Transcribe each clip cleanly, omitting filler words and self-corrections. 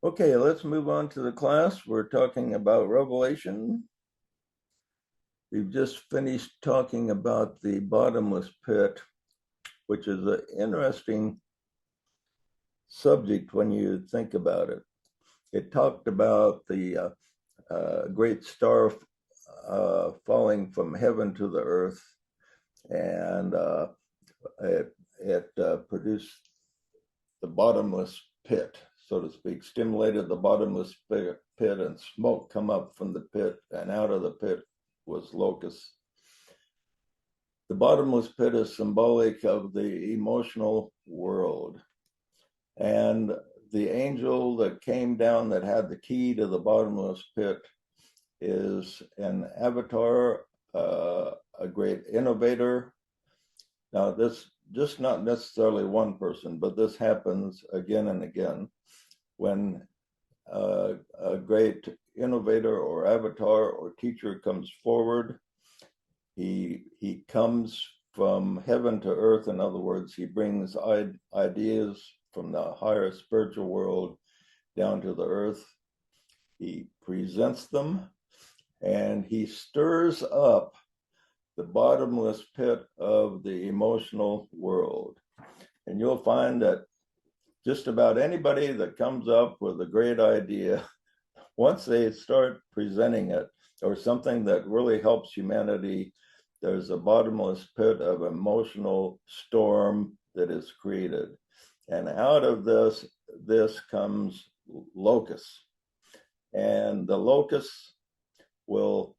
Okay, let's move on to the class. We're talking about Revelation. We've just finished talking about the bottomless pit, which is an interesting subject when you think about it. It talked about the great star falling from heaven to the earth, and it produced the bottomless pit, so to speak, stimulated the bottomless pit, and smoke come up from the pit, and out of the pit was locusts. The bottomless pit is symbolic of the emotional world. And the angel that came down that had the key to the bottomless pit is an avatar, a great innovator. Now, this just not necessarily one person, but this happens again and again when a great innovator or avatar or teacher comes forward. He comes from heaven to earth. In other words, he brings ideas from the higher spiritual world down to the earth. He presents them and he stirs up the bottomless pit of the emotional world. And you'll find that just about anybody that comes up with a great idea, once they start presenting it or something that really helps humanity, there's a bottomless pit of emotional storm that is created. And out of this comes locusts. And the locusts will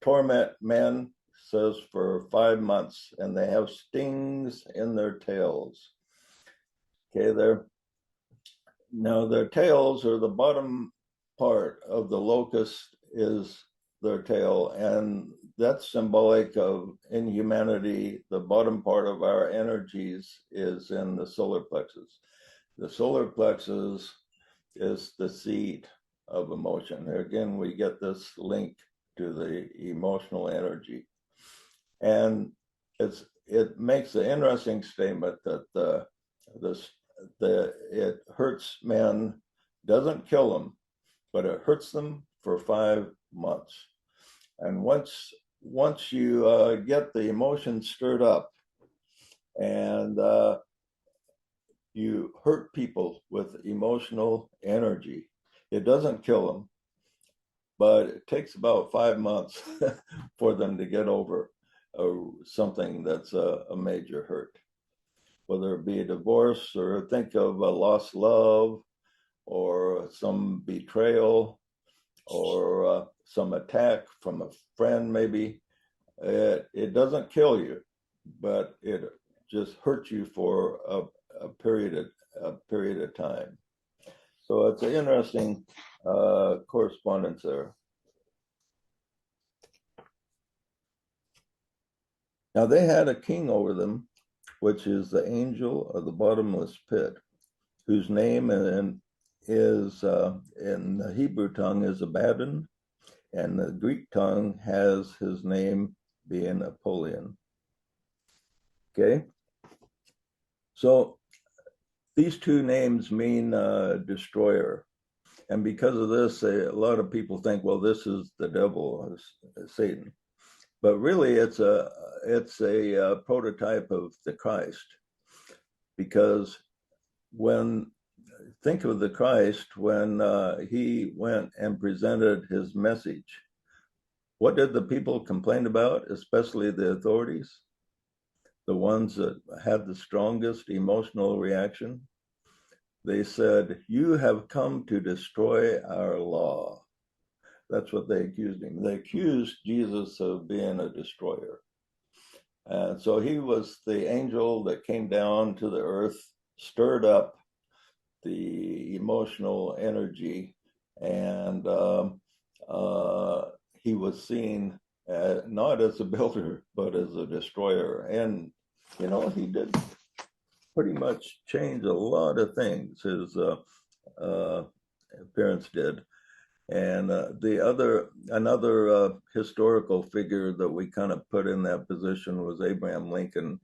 torment men, says, for 5 months, and they have stings in their tails. Okay, now their tails, or the bottom part of the locust, is their tail, and that's symbolic of, in humanity, the bottom part of our energies is in the solar plexus. The solar plexus is the seat of emotion. Again, we get this link to the emotional energy. And it makes the interesting statement that it hurts men, doesn't kill them, but it hurts them for 5 months. And once you get the emotion stirred up and you hurt people with emotional energy, it doesn't kill them, but it takes about 5 months for them to get over something that's a major hurt, whether it be a divorce, or think of a lost love, or some betrayal, or some attack from a friend, maybe. It doesn't kill you, but it just hurts you for a period of time. So it's an interesting correspondence there. Now they had a king over them, which is the angel of the bottomless pit, whose name is in the Hebrew tongue is Abaddon, and the Greek tongue has his name being Apollyon. Okay, so these two names mean destroyer, and because of this, a lot of people think, well, this is the devil, Satan, but really it's a prototype of the Christ, because when think of the Christ when he went and presented his message. What did the people complain about, especially the authorities, the ones that had the strongest emotional reaction? They said, "You have come to destroy our law." That's what they accused him. They accused Jesus of being a destroyer. And so he was the angel that came down to the earth, stirred up the emotional energy, and he was seen not as a builder, but as a destroyer. And, he did pretty much change a lot of things, his parents did. And another historical figure that we kind of put in that position was Abraham Lincoln.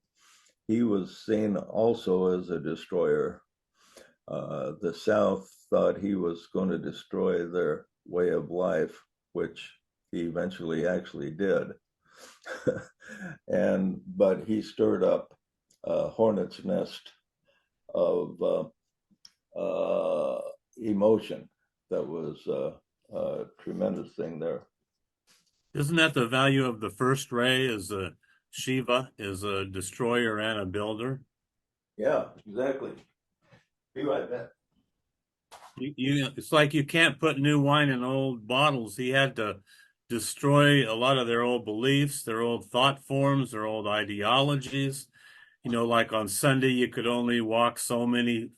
He was seen also as a destroyer. The South thought he was going to destroy their way of life, which he eventually actually did. But he stirred up a hornet's nest of emotion that was a tremendous thing there. Isn't that the value of the first ray? Is a Shiva is a destroyer and a builder? Yeah, exactly. Be right back. It's like you can't put new wine in old bottles. He had to destroy a lot of their old beliefs, their old thought forms, their old ideologies. Like on Sunday, you could only walk so many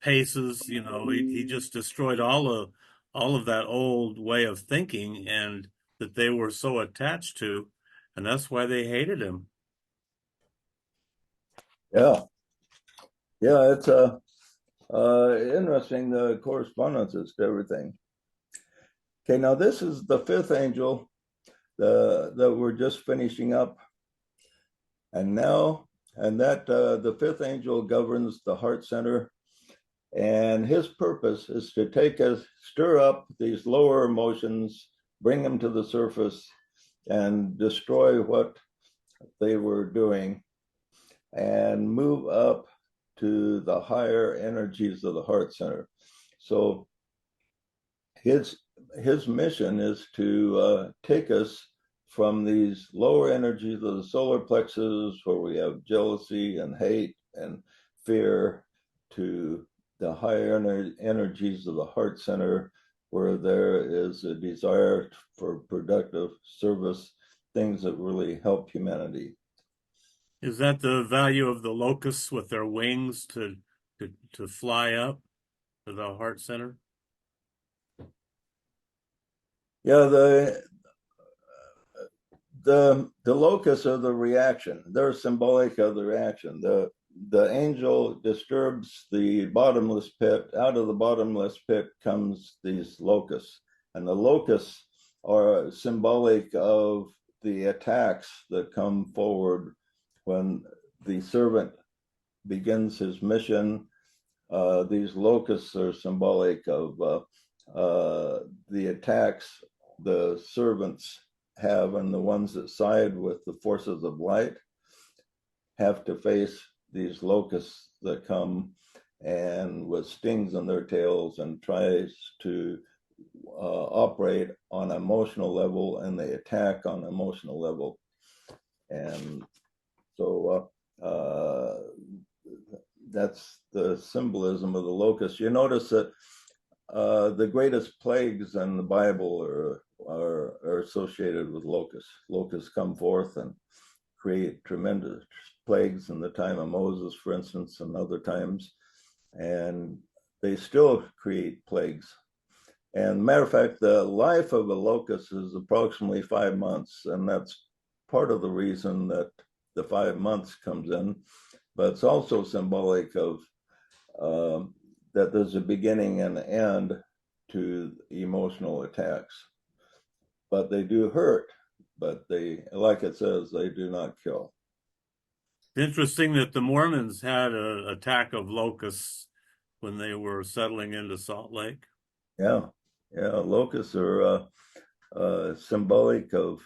paces. He just destroyed all of that old way of thinking and that they were so attached to, and that's why they hated him. Yeah, yeah, it's interesting, the correspondences to everything. Okay, now this is the fifth angel that we're just finishing up, and that the fifth angel governs the heart center, and his purpose is to stir up these lower emotions, bring them to the surface, and destroy what they were doing, and move up to the higher energies of the heart center. So his mission is to take us from these lower energies of the solar plexus, where we have jealousy and hate and fear, to the higher energies of the heart center, where there is a desire for productive service, things that really help humanity. Is that the value of the locusts with their wings to fly up to the heart center? Yeah, the locus of the reaction. They're symbolic of the reaction. The angel disturbs the bottomless pit. Out of the bottomless pit comes these locusts, and the locusts are symbolic of the attacks that come forward when the servant begins his mission. These locusts are symbolic of the attacks the servants have, and the ones that side with the forces of light have to face these locusts that come and with stings on their tails and tries to operate on an emotional level, and they attack on an emotional level. And so that's the symbolism of the locust. You notice that the greatest plagues in the Bible are associated with locusts. Locusts come forth and create tremendous plagues in the time of Moses, for instance, and other times, and they still create plagues. And matter of fact, the life of a locust is approximately 5 months, and that's part of the reason that the 5 months comes in. But it's also symbolic of that there's a beginning and end to emotional attacks. But they do hurt, but they, like it says, they do not kill. Interesting that the Mormons had an attack of locusts when they were settling into Salt Lake. Yeah, locusts are symbolic of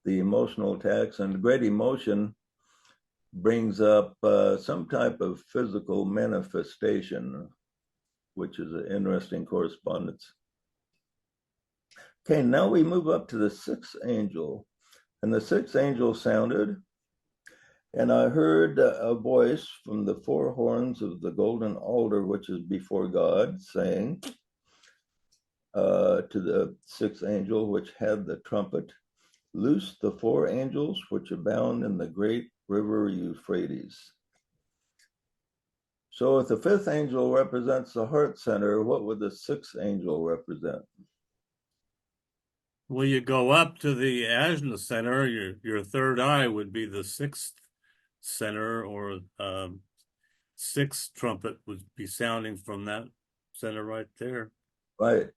the emotional attacks, and great emotion brings up some type of physical manifestation, which is an interesting correspondence. Okay, now we move up to the sixth angel, and the sixth angel sounded, and I heard a voice from the four horns of the golden altar, which is before God, saying to the sixth angel, which had the trumpet, loose the four angels which abound in the great river Euphrates. So if the fifth angel represents the heart center, what would the sixth angel represent? Well, you go up to the Ajna center, your third eye would be the sixth center, or sixth trumpet would be sounding from that center right there. Right.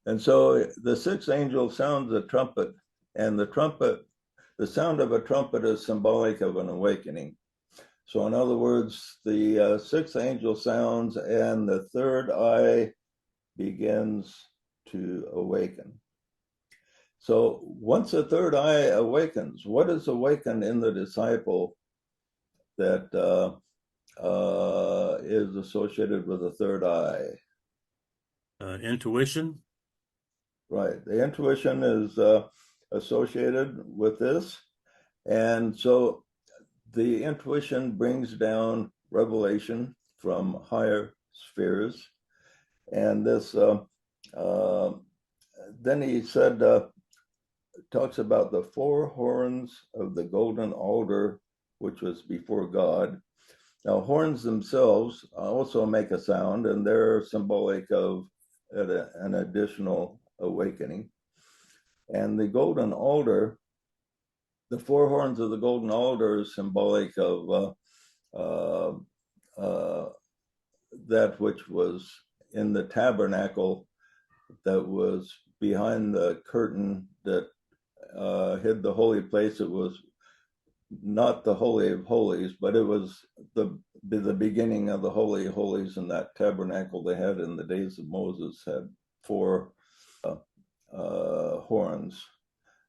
And so the sixth angel sounds a trumpet, and the sound of a trumpet is symbolic of an awakening. So in other words, the sixth angel sounds and the third eye begins to awaken. So once the third eye awakens, what is awakened in the disciple that is associated with the third eye? Intuition. Right. The intuition is associated with this. And so the intuition brings down revelation from higher spheres. And this, then he said, talks about the four horns of the golden altar, which was before God. Now, horns themselves also make a sound, and they're symbolic of an additional awakening. And the golden altar, the four horns of the golden altar is symbolic of that which was in the tabernacle that was behind the curtain that hid the holy place. It was not the Holy of Holies, but it was the beginning of the Holy of Holies, and that tabernacle they had in the days of Moses had four horns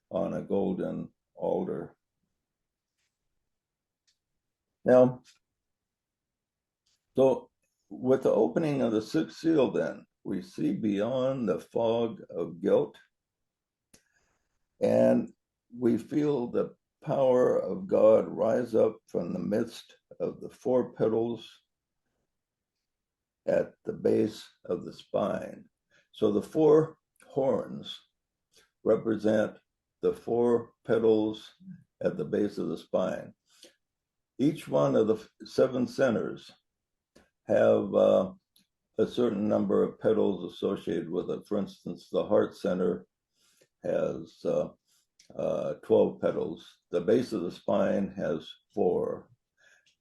on a golden altar. Now, so with the opening of the sixth seal, then, we see beyond the fog of guilt, and we feel the power of God rise up from the midst of the four petals at the base of the spine. So the four horns represent the four petals at the base of the spine. Each one of the seven centers have a certain number of petals associated with it. For instance, the heart center has 12 petals. The base of the spine has 4.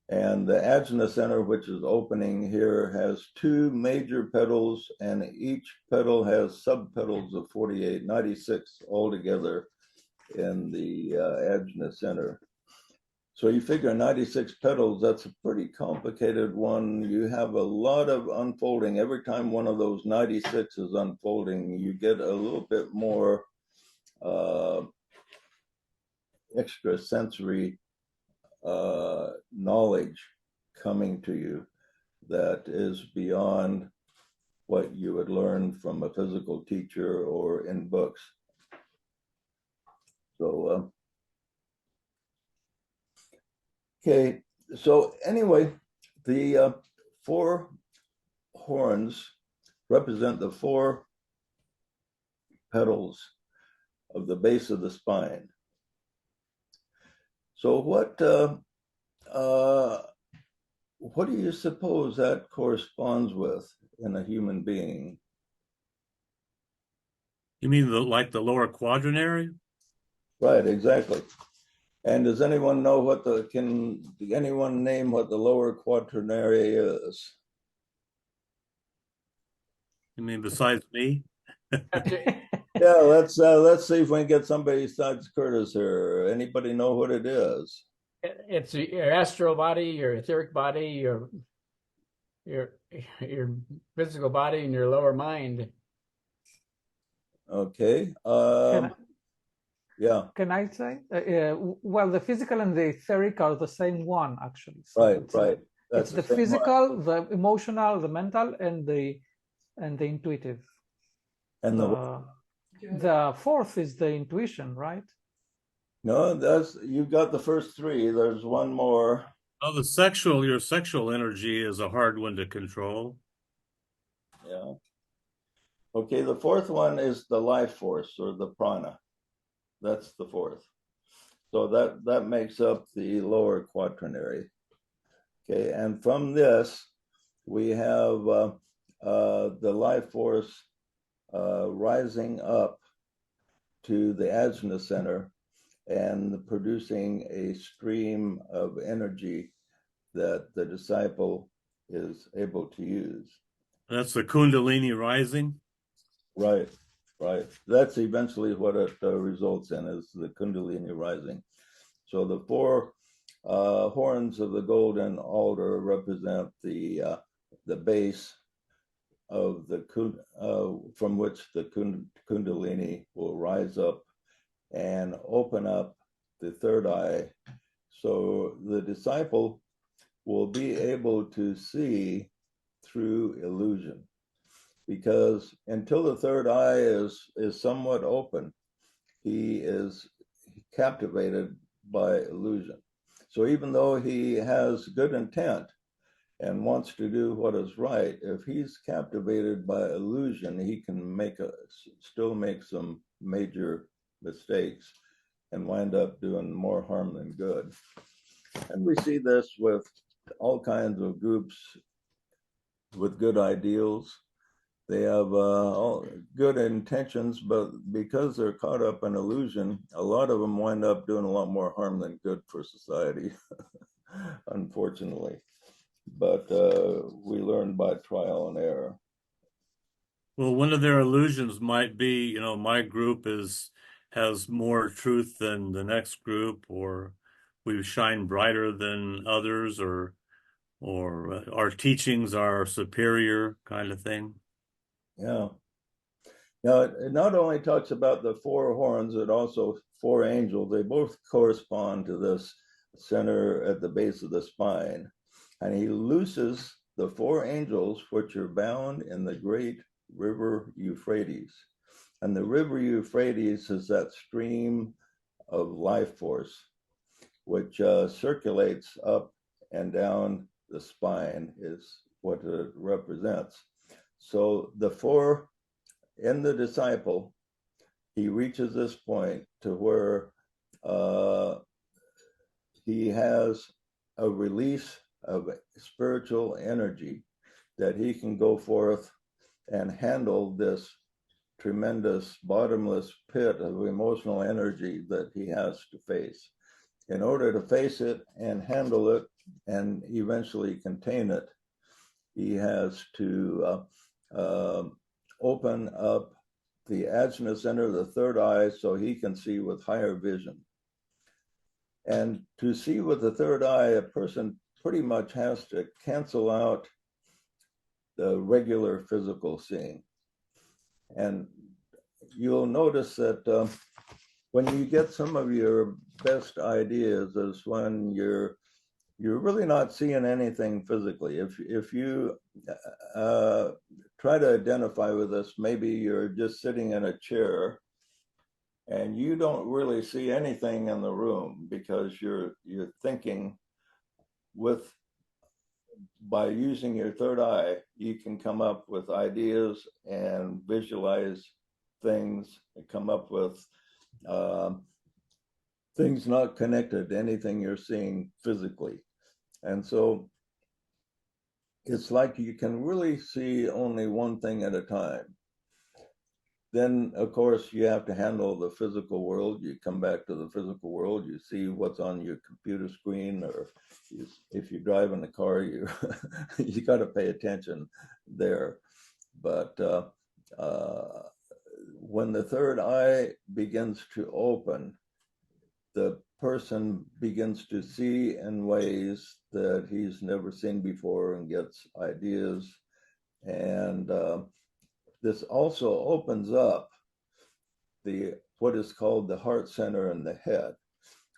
And the ajna center, which is opening here, has 2 major petals, and each petal has subpetals of 48, 96 altogether in the ajna center. So you figure 96 petals, that's a pretty complicated one. You have a lot of unfolding. Every time one of those 96 is unfolding, you get a little bit more extrasensory knowledge coming to you that is beyond what you would learn from a physical teacher or in books. So, okay, so anyway, the 4 horns represent the 4 petals of the base of the spine. So what do you suppose that corresponds with in a human being? You mean like the lower quaternary? Right, exactly. And does anyone know can anyone name what the lower quaternary is? You mean besides me? Yeah, let's see if we can get somebody besides Curtis here. Anybody know what it is? It's your astral body, your etheric body, your physical body, and your lower mind. Okay. Yeah. Can I say? Well, the physical and the etheric are the same one, actually. So Right, right. It's the physical, the emotional, the mental, and the intuitive. And the fourth is the intuition, right? No, you've got the first 3. There's one more. Oh, your sexual energy is a hard one to control. Yeah. Okay, the fourth one is the life force, or the prana. That's the fourth. So that makes up the lower quaternary. Okay, and from this, we have the life force rising up to the ajna center and producing a stream of energy that the disciple is able to use. That's the Kundalini rising? Right, right. That's eventually what it results in, is the Kundalini rising. So the 4 horns of the golden altar represent the base of the from which the kundalini will rise up and open up the third eye. So the disciple will be able to see through illusion, because until the third eye is somewhat open, he is captivated by illusion. So even though he has good intent and wants to do what is right, if he's captivated by illusion, he can still make some major mistakes and wind up doing more harm than good. And we see this with all kinds of groups with good ideals. They have all good intentions, but because they're caught up in illusion, a lot of them wind up doing a lot more harm than good for society, unfortunately. But we learn by trial and error. Well, one of their illusions might be, my group has more truth than the next group, or we shine brighter than others, or our teachings are superior, kind of thing. Yeah. Now, it not only talks about the four horns, it also four angels. They both correspond to this center at the base of the spine. And he looses the four angels, which are bound in the great river Euphrates. And the river Euphrates is that stream of life force, which circulates up and down the spine, is what it represents. So the four in the disciple, he reaches this point to where he has a release of spiritual energy that he can go forth and handle this tremendous bottomless pit of emotional energy that he has to face. In order to face it and handle it and eventually contain it, he has to open up the ajna center, the third eye, so he can see with higher vision. And to see with the third eye, a person pretty much has to cancel out the regular physical seeing. And you'll notice that when you get some of your best ideas is when you're really not seeing anything physically. If you try to identify with this, maybe you're just sitting in a chair and you don't really see anything in the room because you're thinking by using your third eye, you can come up with ideas and visualize things and come up with things not connected to anything you're seeing physically. And so it's like you can really see only one thing at a time. Then, of course, you have to handle the physical world. You come back to the physical world, you see what's on your computer screen, or if you drive in a car, you got to pay attention there. But when the third eye begins to open, the person begins to see in ways that he's never seen before and gets ideas. And this also opens up what is called the heart center in the head.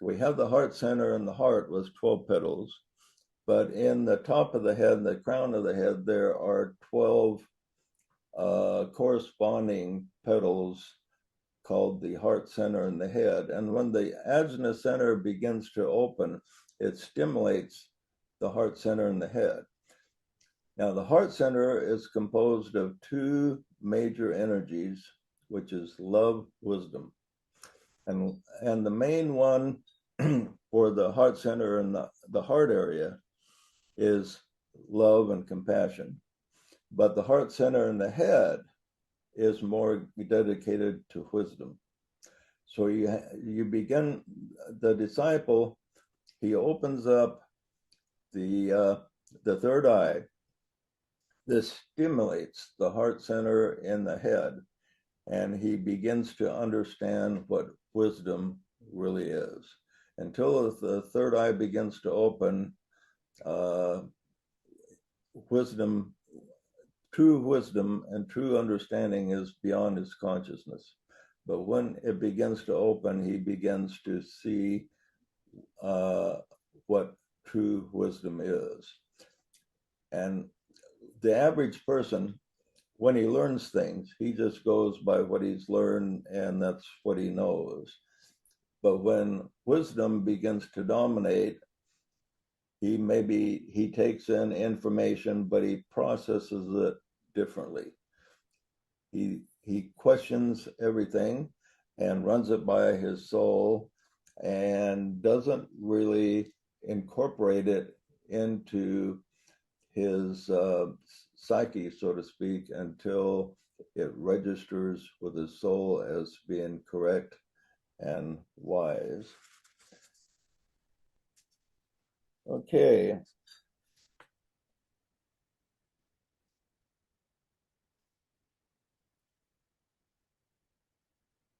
We have the heart center in the heart with 12 petals, but in the top of the head, the crown of the head, there are 12 corresponding petals called the heart center in the head. And when the ajna center begins to open, it stimulates the heart center in the head. Now, the heart center is composed of two major energies, which is love, wisdom. And the main one for the heart center in the heart area is love and compassion. But the heart center in the head is more dedicated to wisdom. So you begin, the disciple, he opens up the third eye. This stimulates the heart center in the head, and he begins to understand what wisdom really is. Until the third eye begins to open, wisdom, true wisdom and true understanding is beyond his consciousness. But when it begins to open, he begins to see what true wisdom is. And the average person, when he learns things, he just goes by what he's learned and that's what he knows. But when wisdom begins to dominate, he takes in information, but he processes it differently. He questions everything and runs it by his soul and doesn't really incorporate it into his psyche, so to speak, until it registers with his soul as being correct and wise. Okay.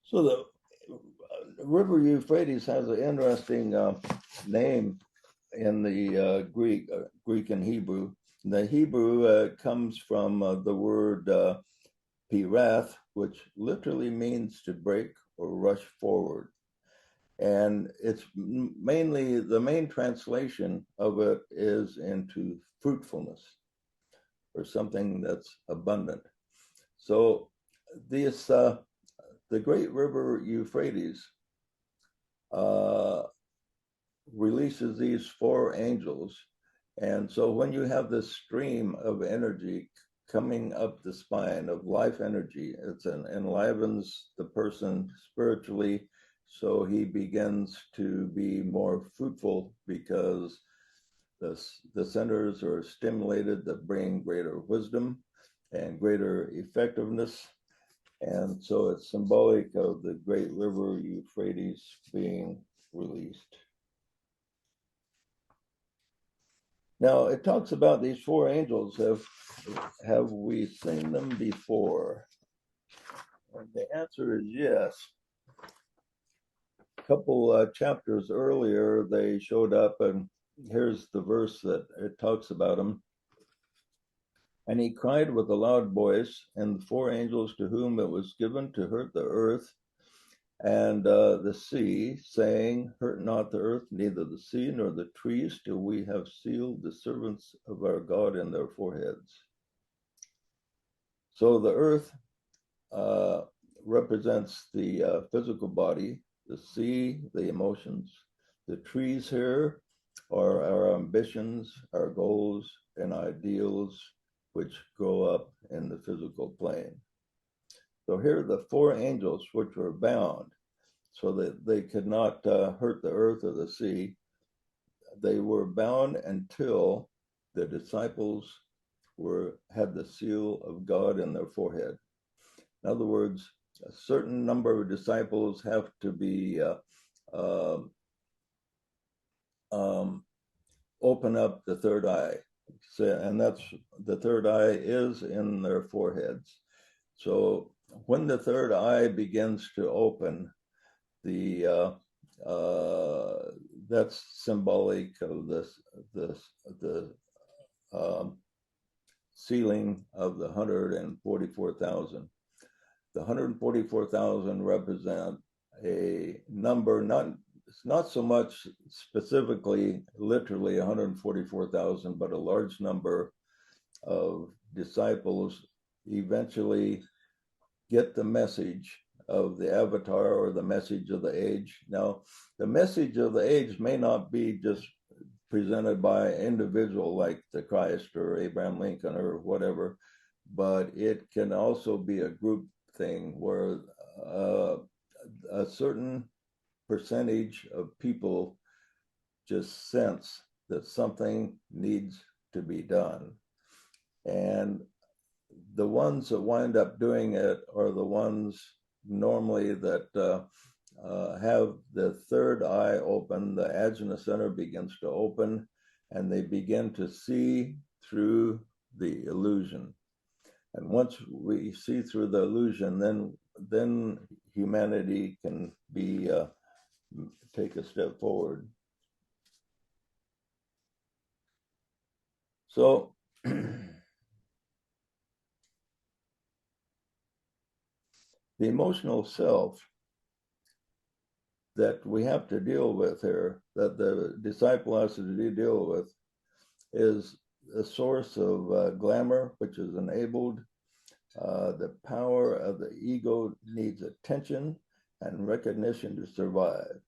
So the River Euphrates has an interesting name in the Greek and Hebrew. The Hebrew comes from the word pirath, which literally means to break or rush forward. And it's mainly, the main translation of it is into fruitfulness or something that's abundant. So this, the great river Euphrates releases these four angels. And so when you have this stream of energy coming up the spine of life energy, it enlivens the person spiritually. So he begins to be more fruitful because the centers are stimulated that bring greater wisdom and greater effectiveness. And so it's symbolic of the great river Euphrates being released. Now it talks about these four angels. Have we seen them before? And the answer is yes. A couple chapters earlier, they showed up, and here's the verse that it talks about them. And he cried with a loud voice, and the four angels to whom it was given to hurt the earth and the sea, saying, hurt not the earth, neither the sea nor the trees, till we have sealed the servants of our God in their foreheads. So the earth represents the physical body, the sea, the emotions, the trees here are our ambitions, our goals, and ideals, which grow up in the physical plane. So here are the four angels which were bound so that they could not hurt the earth or the sea. They were bound until the disciples had the seal of God in their forehead. In other words, a certain number of disciples have to be open up the third eye. So, and that's the third eye is in their foreheads. So when the third eye begins to open, that's symbolic of the sealing of the 144,000. The 144,000 represent a number, not so much specifically, literally 144,000, but a large number of disciples eventually get the message of the avatar or the message of the age. Now, the message of the age may not be just presented by an individual like the Christ or Abraham Lincoln or whatever, but it can also be a group thing where a certain percentage of people just sense that something needs to be done. And the ones that wind up doing it are the ones normally that have the third eye open, the ajna center begins to open, and they begin to see through the illusion. And once we see through the illusion, then humanity can be take a step forward. So the emotional self that we have to deal with here, that the disciple has to deal with, is a source of glamour, which is enabled. The power of the ego needs attention and recognition to survive.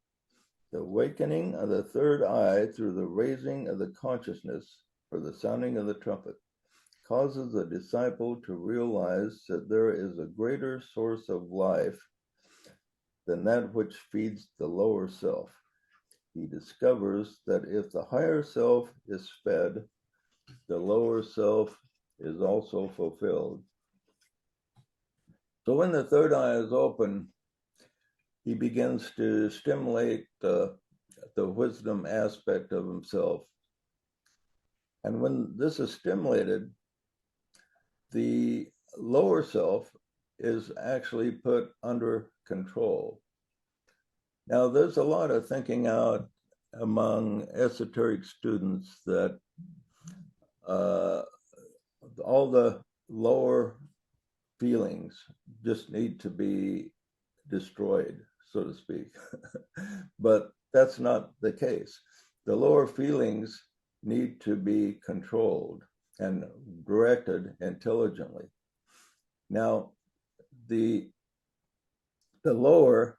The awakening of the third eye through the raising of the consciousness for the sounding of the trumpet causes the disciple to realize that there is a greater source of life than that which feeds the lower self. He discovers that if the higher self is fed, the lower self is also fulfilled. So when the third eye is open, he begins to stimulate the wisdom aspect of himself. And when this is stimulated, the lower self is actually put under control. Now, there's a lot of thinking out among esoteric students that all the lower feelings just need to be destroyed, so to speak. But that's not the case. The lower feelings need to be controlled and directed intelligently. Now, the lower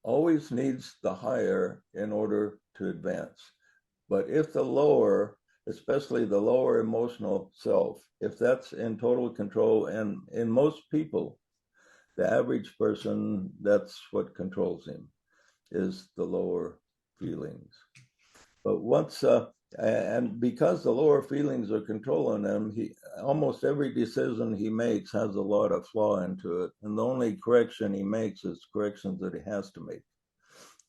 always needs the higher in order to advance. But if the lower, especially the lower emotional self, if that's in total control, and in most people, the average person, that's what controls him, is the lower feelings. But once, and because the lower feelings are controlling him, almost every decision he makes has a lot of flaw into it. And the only correction he makes is corrections that he has to make.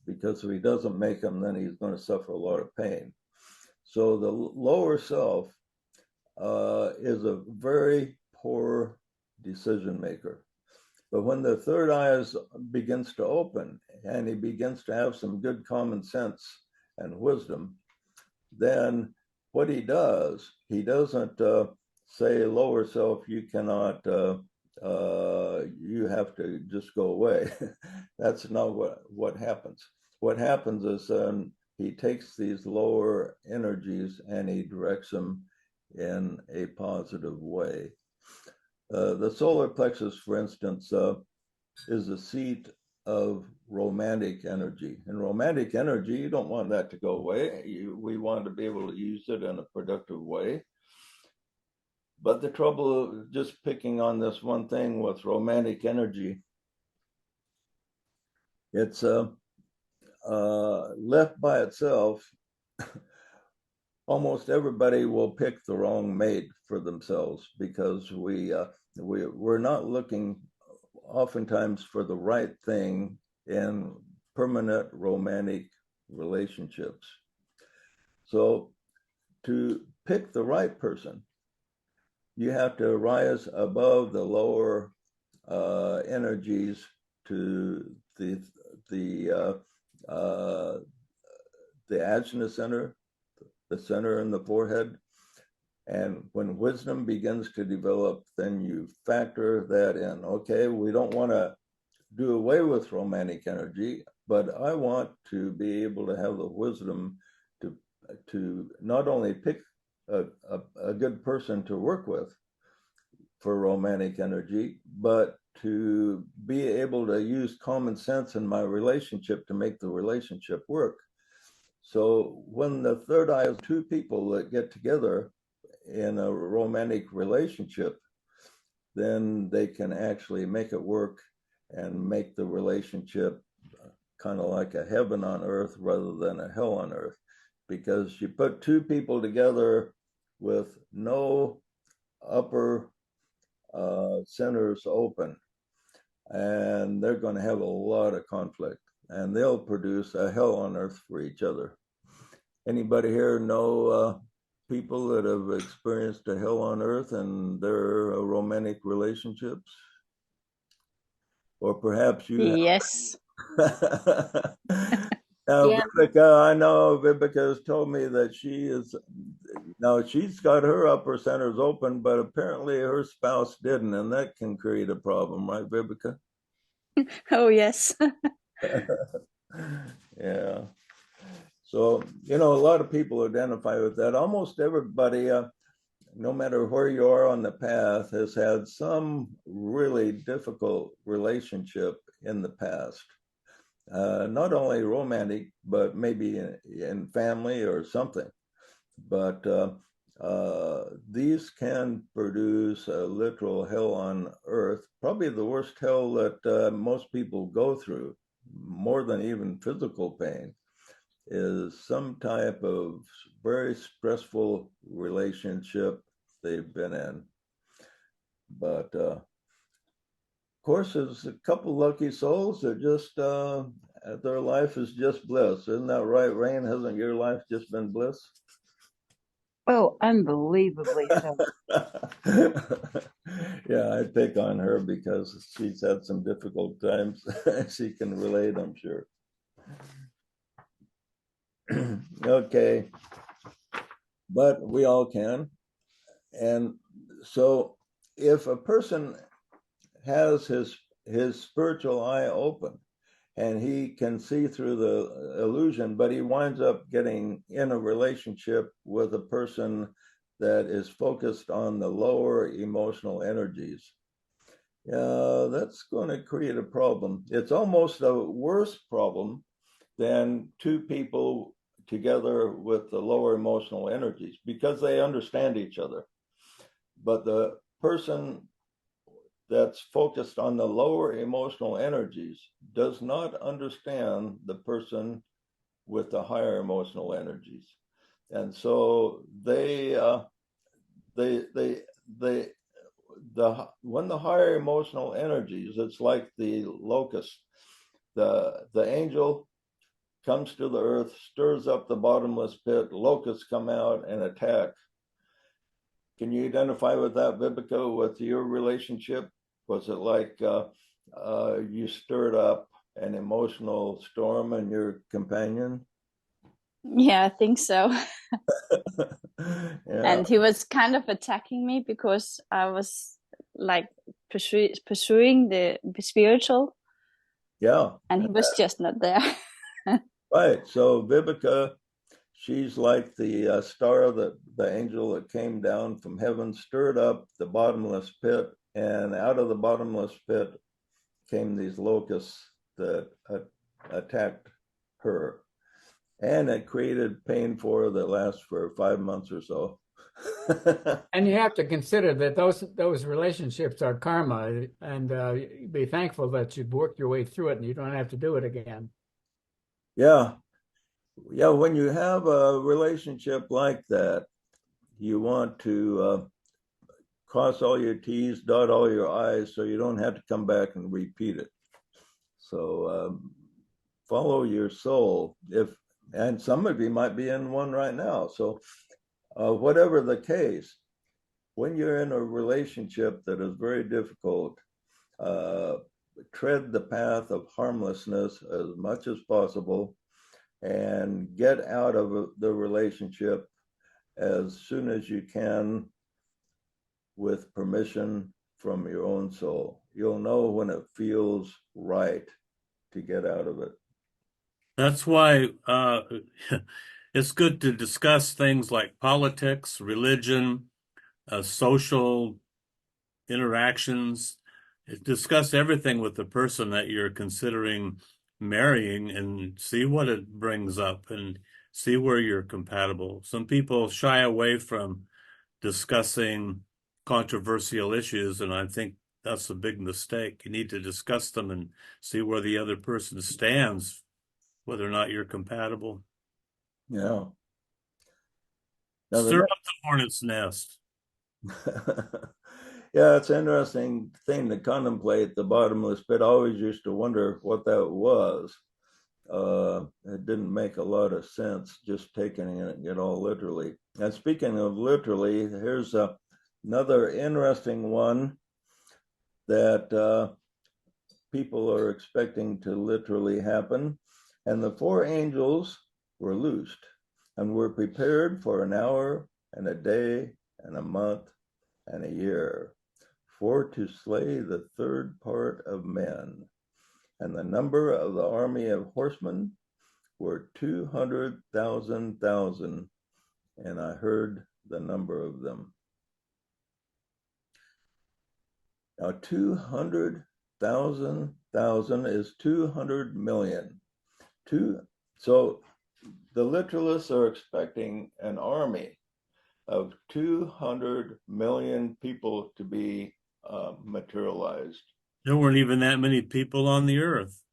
Because if he doesn't make them, then he's going to suffer a lot of pain. So the lower self is a very poor decision maker. But when the third eye begins to open and he begins to have some good common sense and wisdom, then what he does, he doesn't say, lower self, you cannot, you have to just go away. That's not what happens. What happens is he takes these lower energies and he directs them in a positive way. The solar plexus, for instance, is the seat of romantic energy. And romantic energy, you don't want that to go away. We want to be able to use it in a productive way. But the trouble of just picking on this one thing with romantic energy, it's left by itself. Almost everybody will pick the wrong mate for themselves because we're not looking oftentimes for the right thing in permanent romantic relationships. So to pick the right person, you have to rise above the lower energies to the ajna center, the center in the forehead. And when wisdom begins to develop, then you factor that in. Okay, we don't want to do away with romantic energy, but I want to be able to have the wisdom to not only pick a good person to work with for romantic energy, but to be able to use common sense in my relationship to make the relationship work. So when the third eye is two people that get together in a romantic relationship, then they can actually make it work and make the relationship kind of like a heaven on earth rather than a hell on earth. Because you put two people together with no upper centers open, and they're going to have a lot of conflict, and they'll produce a hell on earth for each other. Anybody here know people that have experienced a hell on earth in their romantic relationships? Or perhaps you Yes. have. Now, Yeah. Vivica, I know Vivica has told me that she's got her upper centers open, but apparently her spouse didn't, and that can create a problem, right, Vivica? Oh, yes. Yeah. So, a lot of people identify with that. Almost everybody, no matter where you are on the path, has had some really difficult relationship in the past. Not only romantic, but maybe in family or something. But these can produce a literal hell on earth, probably the worst hell that most people go through, more than even physical pain, is some type of very stressful relationship they've been in. But of course, there's a couple lucky souls that just their life is just bliss. Isn't that right, Rain? Hasn't your life just been bliss? Oh, unbelievably so. Yeah, I pick on her because she's had some difficult times. She can relate, I'm sure. Okay, but we all can. And so if a person has his spiritual eye open and he can see through the illusion, but he winds up getting in a relationship with a person that is focused on the lower emotional energies, that's going to create a problem. It's almost a worse problem than two people together with the lower emotional energies because they understand each other. But the person that's focused on the lower emotional energies does not understand the person with the higher emotional energies. And so when the higher emotional energies, it's like the locust, the angel comes to the earth, stirs up the bottomless pit, locusts come out and attack. Can you identify with that, Vivica, with your relationship? Was it like you stirred up an emotional storm in your companion? Yeah, I think so. Yeah. And he was kind of attacking me because I was like pursuing the spiritual, Yeah. and he was just not there. Right. So Vivica, she's like the star, the angel that came down from heaven, stirred up the bottomless pit, and out of the bottomless pit came these locusts that attacked her. And it created pain for her that lasts for 5 months or so. And you have to consider that those relationships are karma, and be thankful that you've worked your way through it and you don't have to do it again. Yeah. Yeah. When you have a relationship like that, you want to cross all your T's, dot all your I's, so you don't have to come back and repeat it. So follow your soul. And some of you might be in one right now. So whatever the case, when you're in a relationship that is very difficult, tread the path of harmlessness as much as possible and get out of the relationship as soon as you can with permission from your own soul. You'll know when it feels right to get out of it. That's why it's good to discuss things like politics, religion, social interactions. Discuss everything with the person that you're considering marrying and see what it brings up and see where you're compatible. Some people shy away from discussing controversial issues, and I think that's a big mistake. You need to discuss them and see where the other person stands, whether or not you're compatible. Yeah. Stir up the hornet's nest. Yeah, it's an interesting thing to contemplate the bottomless pit. I always used to wonder what that was. It didn't make a lot of sense just taking it all literally. And speaking of literally, here's another interesting one that people are expecting to literally happen. And the 4 angels were loosed and were prepared for an hour and a day and a month and a year, for to slay the third part of men. And the number of the army of horsemen were 200,000, and I heard the number of them. Now, 200,000 is 200 million. So the literalists are expecting an army of 200 million people to be materialized. There weren't even that many people on the earth.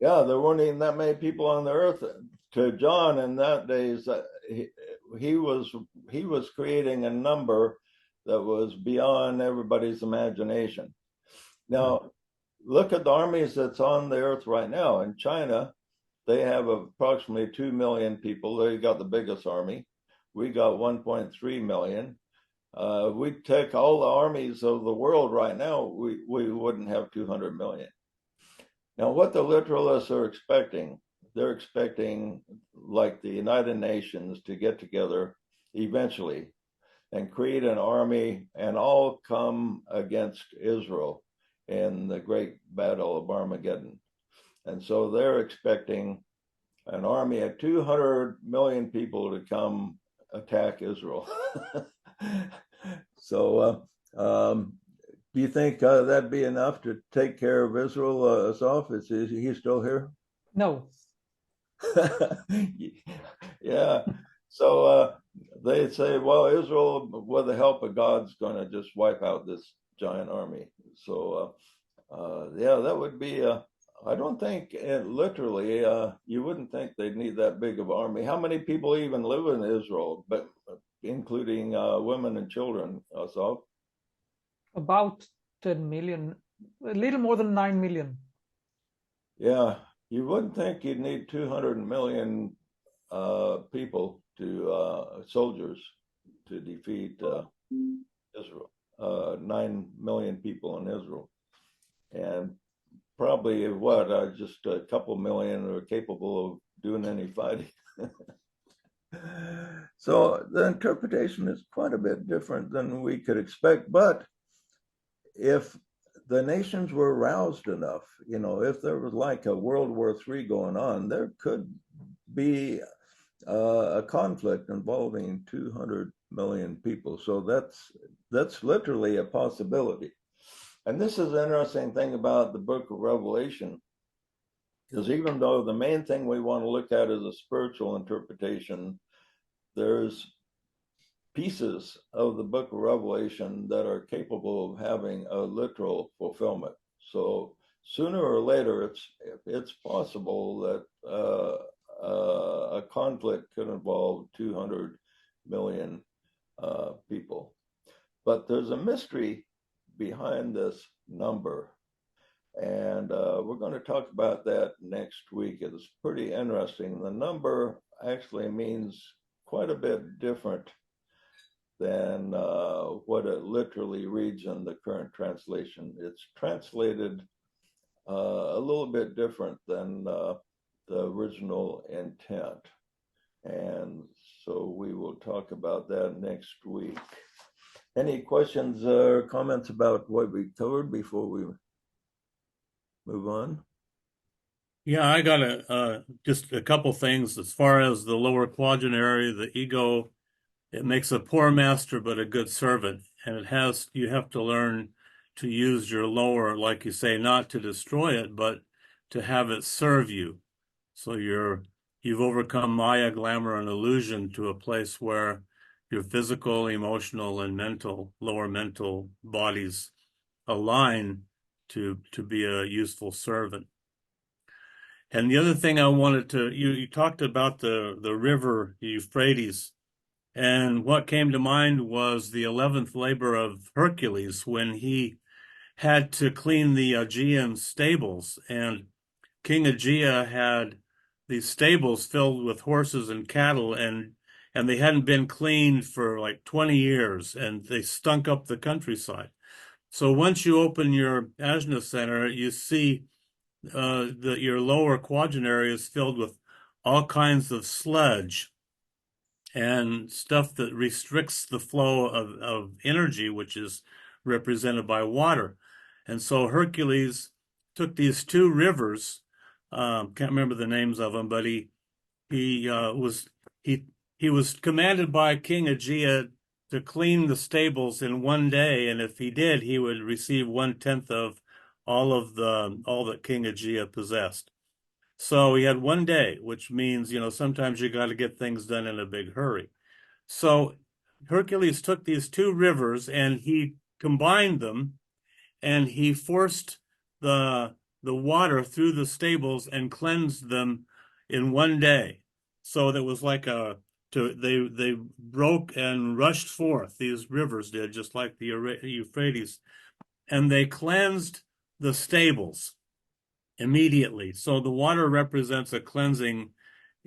Yeah, there weren't even that many people on the earth. To John in that days, he was creating a number that was beyond everybody's imagination. Now, look at the armies that's on the earth right now. In China, they have approximately 2 million people. They got the biggest army. We got 1.3 million. We take all the armies of the world right now, we wouldn't have 200 million. Now, what the literalists are expecting, they're expecting like the United Nations to get together eventually and create an army and all come against Israel in the great battle of Armageddon. And so they're expecting an army of 200 million people to come attack Israel. So do you think that'd be enough to take care of Israel, Asaf? Is he still here? No. Yeah. So they say, well, Israel, with the help of God's going to just wipe out this giant army. So yeah, that would be. I don't think literally. You wouldn't think they'd need that big of an army. How many people even live in Israel, but including women and children? Asaf? About 10 million, a little more than 9 million. Yeah, you wouldn't think you'd need 200 million people soldiers to defeat Israel. 9 million people in Israel, and probably just a couple million are capable of doing any fighting. So the interpretation is quite a bit different than we could expect. But if the nations were roused enough, if there was like a World War III going on, there could be a conflict involving 200 million people. So that's literally a possibility. And this is the interesting thing about the book of Revelation, because even though the main thing we want to look at is a spiritual interpretation, there's pieces of the book of Revelation that are capable of having a literal fulfillment. So sooner or later, it's possible that a conflict could involve 200 million people. But there's a mystery behind this number. And we're going to talk about that next week. It's pretty interesting. The number actually means quite a bit different than what it literally reads in the current translation. It's translated a little bit different than the original intent. And so we will talk about that next week. Any questions or comments about what we covered before we move on? Yeah, I got just a couple things as far as the lower quaternary, the ego. It makes a poor master but a good servant, and you have to learn to use your lower, like you say, not to destroy it, but to have it serve you. So you've overcome Maya, glamour, and illusion to a place where your physical, emotional, and lower mental bodies align to be a useful servant. And the other thing I wanted you talked about the river Euphrates, and what came to mind was the 11th labor of Hercules when he had to clean the Aegean stables, and King Aegea had these stables filled with horses and cattle, and they hadn't been cleaned for like 20 years, and they stunk up the countryside. So once you open your Ajna Center, you see your lower quaternary is filled with all kinds of sludge and stuff that restricts the flow of energy, which is represented by water. And so Hercules took these two rivers, can't remember the names of them, but he was he was commanded by King Aegea to clean the stables in one day, and if he did, he would receive 1/10 of all that King Aegea possessed. So he had one day, which means, sometimes you got to get things done in a big hurry. So Hercules took these two rivers and he combined them, and he forced the water through the stables and cleansed them in one day. So that was like they broke and rushed forth, these rivers did, just like the Euphrates, and they cleansed the stables immediately. So the water represents a cleansing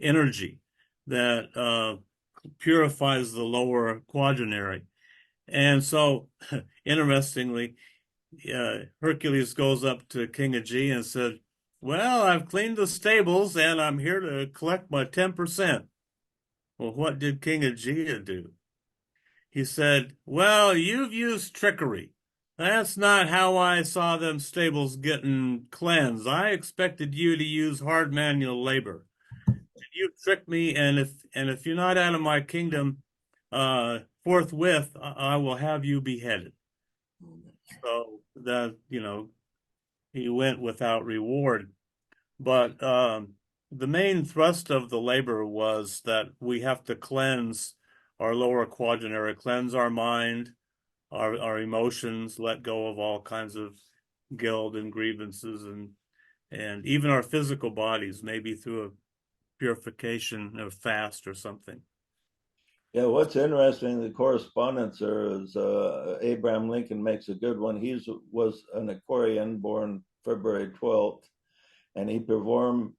energy that purifies the lower quaternary. And so, interestingly, Hercules goes up to King Aegea and said, "Well, I've cleaned the stables and I'm here to collect my 10%. Well, what did King Aegea do? He said, "Well, you've used trickery. That's not how I saw them stables getting cleansed. I expected you to use hard manual labor. You tricked me, and if you're not out of my kingdom, forthwith, I will have you beheaded." So that, he went without reward. But the main thrust of the labor was that we have to cleanse our lower quaternary, cleanse our mind, our emotions, let go of all kinds of guilt and grievances, and even our physical bodies, maybe through a purification of fast or something. Yeah, what's interesting, the correspondence there is Abraham Lincoln makes a good one. He was an Aquarian born February 12th, and he performed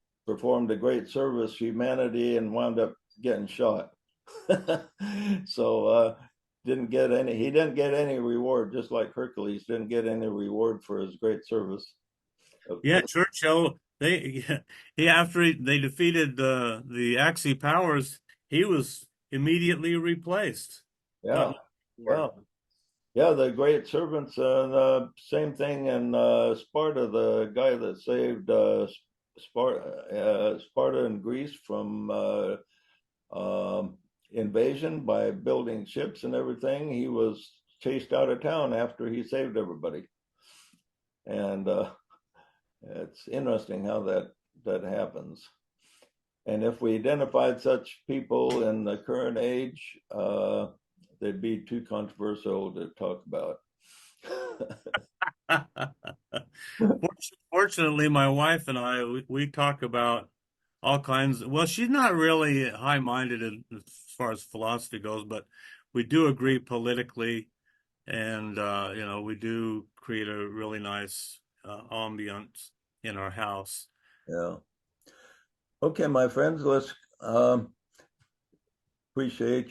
a great service to humanity and wound up getting shot. So he didn't get any reward, just like Hercules didn't get any reward for his great service. Yeah, Churchill, after they defeated the Axis powers, he was immediately replaced. Yeah, yeah, the great servants. Same thing in Sparta. The guy that saved Sparta and Greece from invasion by building ships and everything, he was chased out of town after he saved everybody. And it's interesting how that happens. And if we identified such people in the current age, they'd be too controversial to talk about. Fortunately, my wife and I, we talk about all kinds. Well, she's not really high-minded as far as philosophy goes, but we do agree politically, and we do create a really nice ambiance in our house. Yeah. Okay, my friends, let's appreciate you.